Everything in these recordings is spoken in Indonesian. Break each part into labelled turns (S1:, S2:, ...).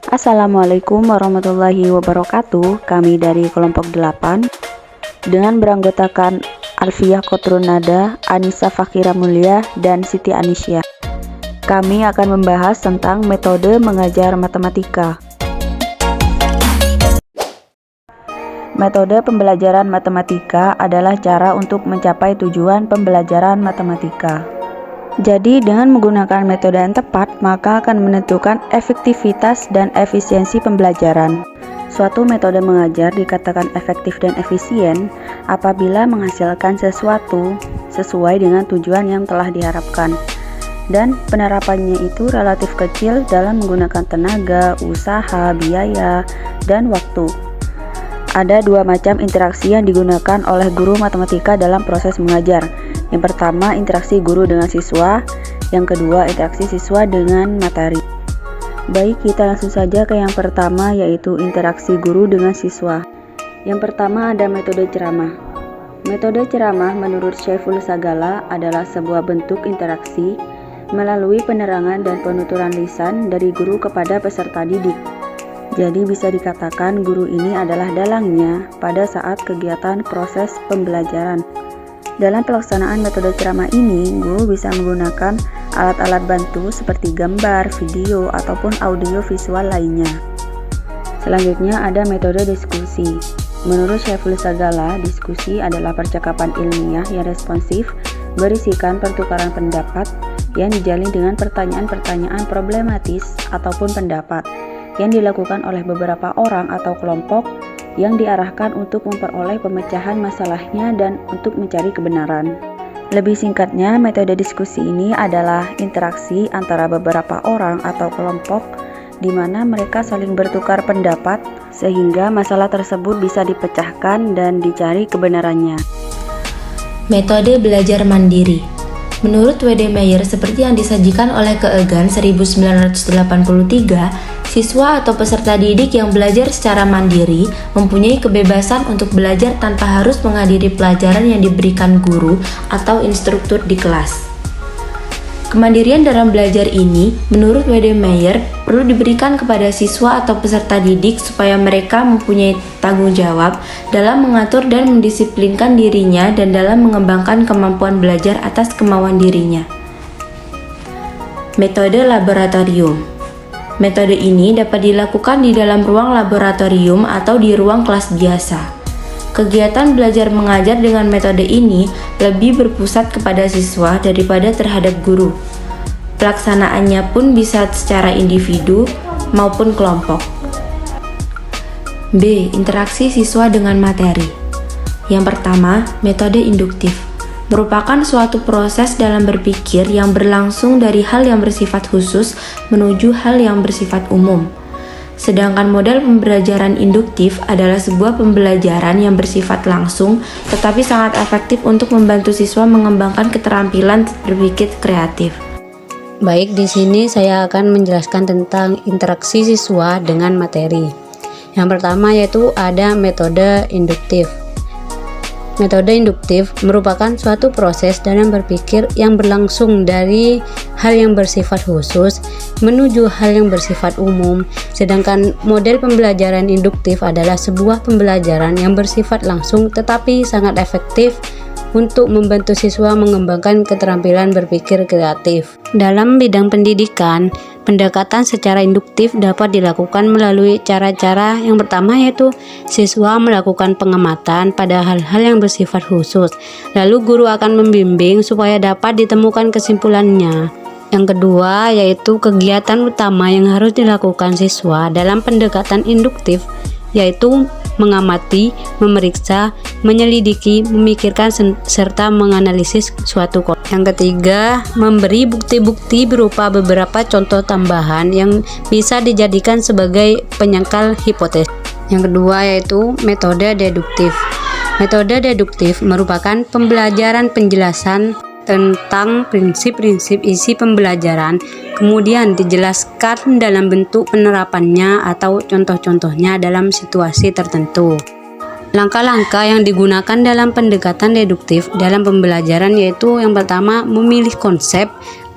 S1: Assalamualaikum warahmatullahi wabarakatuh. Kami dari kelompok 8 dengan beranggotakan Alfiah Kotrunada, Anissa Fakira Mulia, dan Siti Anisya. Kami akan membahas tentang metode mengajar matematika. Metode pembelajaran matematika adalah cara untuk mencapai tujuan pembelajaran matematika. Jadi, dengan menggunakan metode yang tepat, maka akan menentukan efektivitas dan efisiensi pembelajaran. Suatu metode mengajar dikatakan efektif dan efisien apabila menghasilkan sesuatu sesuai dengan tujuan yang telah diharapkan. Dan penerapannya itu relatif kecil dalam menggunakan tenaga, usaha, biaya, dan waktu. Ada dua macam interaksi yang digunakan oleh guru matematika dalam proses mengajar. Yang pertama, interaksi guru dengan siswa. Yang kedua, interaksi siswa dengan materi. Baik, kita langsung saja ke yang pertama, yaitu interaksi guru dengan siswa. Yang pertama ada metode ceramah. Metode ceramah menurut Syaiful Sagala adalah sebuah bentuk interaksi melalui penerangan dan penuturan lisan dari guru kepada peserta didik. Jadi bisa dikatakan guru ini adalah dalangnya pada saat kegiatan proses pembelajaran. Dalam pelaksanaan metode ceramah ini, guru bisa menggunakan alat-alat bantu seperti gambar, video, ataupun audio visual lainnya. Selanjutnya ada metode diskusi. Menurut Syaiful Sagala, diskusi adalah percakapan ilmiah yang responsif, berisikan pertukaran pendapat yang dijalin dengan pertanyaan-pertanyaan problematis ataupun pendapat yang dilakukan oleh beberapa orang atau kelompok yang diarahkan untuk memperoleh pemecahan masalahnya dan untuk mencari kebenaran. Lebih singkatnya, metode diskusi ini adalah interaksi antara beberapa orang atau kelompok di mana mereka saling bertukar pendapat sehingga masalah tersebut bisa dipecahkan dan dicari kebenarannya.
S2: Metode belajar mandiri. Menurut W.D. Meyer, seperti yang disajikan oleh Keegan 1983, siswa atau peserta didik yang belajar secara mandiri mempunyai kebebasan untuk belajar tanpa harus menghadiri pelajaran yang diberikan guru atau instruktur di kelas. Kemandirian dalam belajar ini, menurut W.D. Meyer, perlu diberikan kepada siswa atau peserta didik supaya mereka mempunyai tanggung jawab dalam mengatur dan mendisiplinkan dirinya dan dalam mengembangkan kemampuan belajar atas kemauan dirinya. Metode laboratorium. Metode ini dapat dilakukan di dalam ruang laboratorium atau di ruang kelas biasa. Kegiatan belajar mengajar dengan metode ini lebih berpusat kepada siswa daripada terhadap guru. Pelaksanaannya pun bisa secara individu maupun kelompok. B. Interaksi siswa dengan materi. Yang pertama, metode induktif. Merupakan suatu proses dalam berpikir yang berlangsung dari hal yang bersifat khusus menuju hal yang bersifat umum. Sedangkan model pembelajaran induktif adalah sebuah pembelajaran yang bersifat langsung tetapi sangat efektif untuk membantu siswa mengembangkan keterampilan berpikir kreatif.
S3: Baik, di sini saya akan menjelaskan tentang interaksi siswa dengan materi. Yang pertama yaitu ada metode induktif. Metode induktif merupakan suatu proses dalam berpikir yang berlangsung dari hal yang bersifat khusus menuju hal yang bersifat umum, sedangkan model pembelajaran induktif adalah sebuah pembelajaran yang bersifat langsung tetapi sangat efektif untuk membantu siswa mengembangkan keterampilan berpikir kreatif. Dalam bidang pendidikan, pendekatan secara induktif dapat dilakukan melalui cara-cara yang pertama yaitu siswa melakukan pengamatan pada hal-hal yang bersifat khusus, lalu guru akan membimbing supaya dapat ditemukan kesimpulannya. Yang kedua yaitu kegiatan utama yang harus dilakukan siswa dalam pendekatan induktif yaitu mengamati, memeriksa, menyelidiki, memikirkan, serta menganalisis suatu konsep. Yang ketiga, memberi bukti-bukti berupa beberapa contoh tambahan yang bisa dijadikan sebagai penyangkal hipotesis. Yang kedua yaitu metode deduktif. Metode deduktif merupakan pembelajaran penjelasan tentang prinsip-prinsip isi pembelajaran, kemudian dijelaskan dalam bentuk penerapannya atau contoh-contohnya dalam situasi tertentu. Langkah-langkah yang digunakan dalam pendekatan deduktif dalam pembelajaran yaitu yang pertama memilih konsep,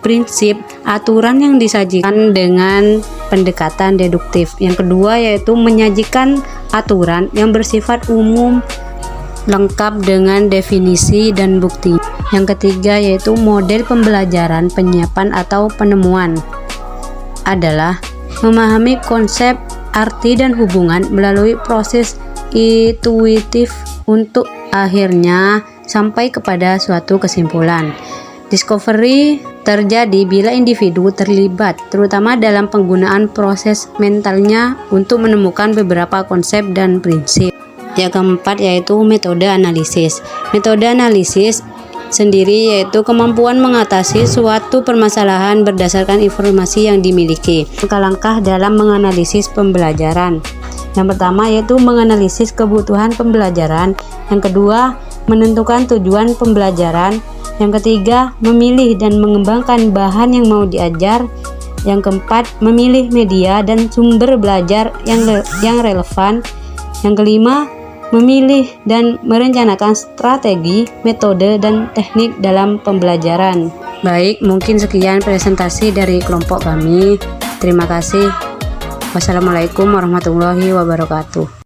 S3: prinsip aturan yang disajikan dengan pendekatan deduktif. Yang kedua yaitu menyajikan aturan yang bersifat umum lengkap dengan definisi dan bukti. Yang ketiga yaitu model pembelajaran penyiapan atau penemuan adalah memahami konsep, arti, dan hubungan melalui proses intuitif untuk akhirnya sampai kepada suatu kesimpulan. Discovery terjadi bila individu terlibat, terutama dalam penggunaan proses mentalnya untuk menemukan beberapa konsep dan prinsip. Yang keempat yaitu metode analisis. Metode analisis sendiri yaitu kemampuan mengatasi suatu permasalahan berdasarkan informasi yang dimiliki. Langkah-langkah dalam menganalisis pembelajaran. Yang pertama yaitu menganalisis kebutuhan pembelajaran. Yang kedua, menentukan tujuan pembelajaran. Yang ketiga, memilih dan mengembangkan bahan yang mau diajar. Yang keempat, memilih media dan sumber belajar yang relevan. Yang kelima, memilih dan merencanakan strategi, metode, dan teknik dalam pembelajaran. Baik, mungkin sekian presentasi dari kelompok kami. Terima kasih. Wassalamualaikum warahmatullahi wabarakatuh.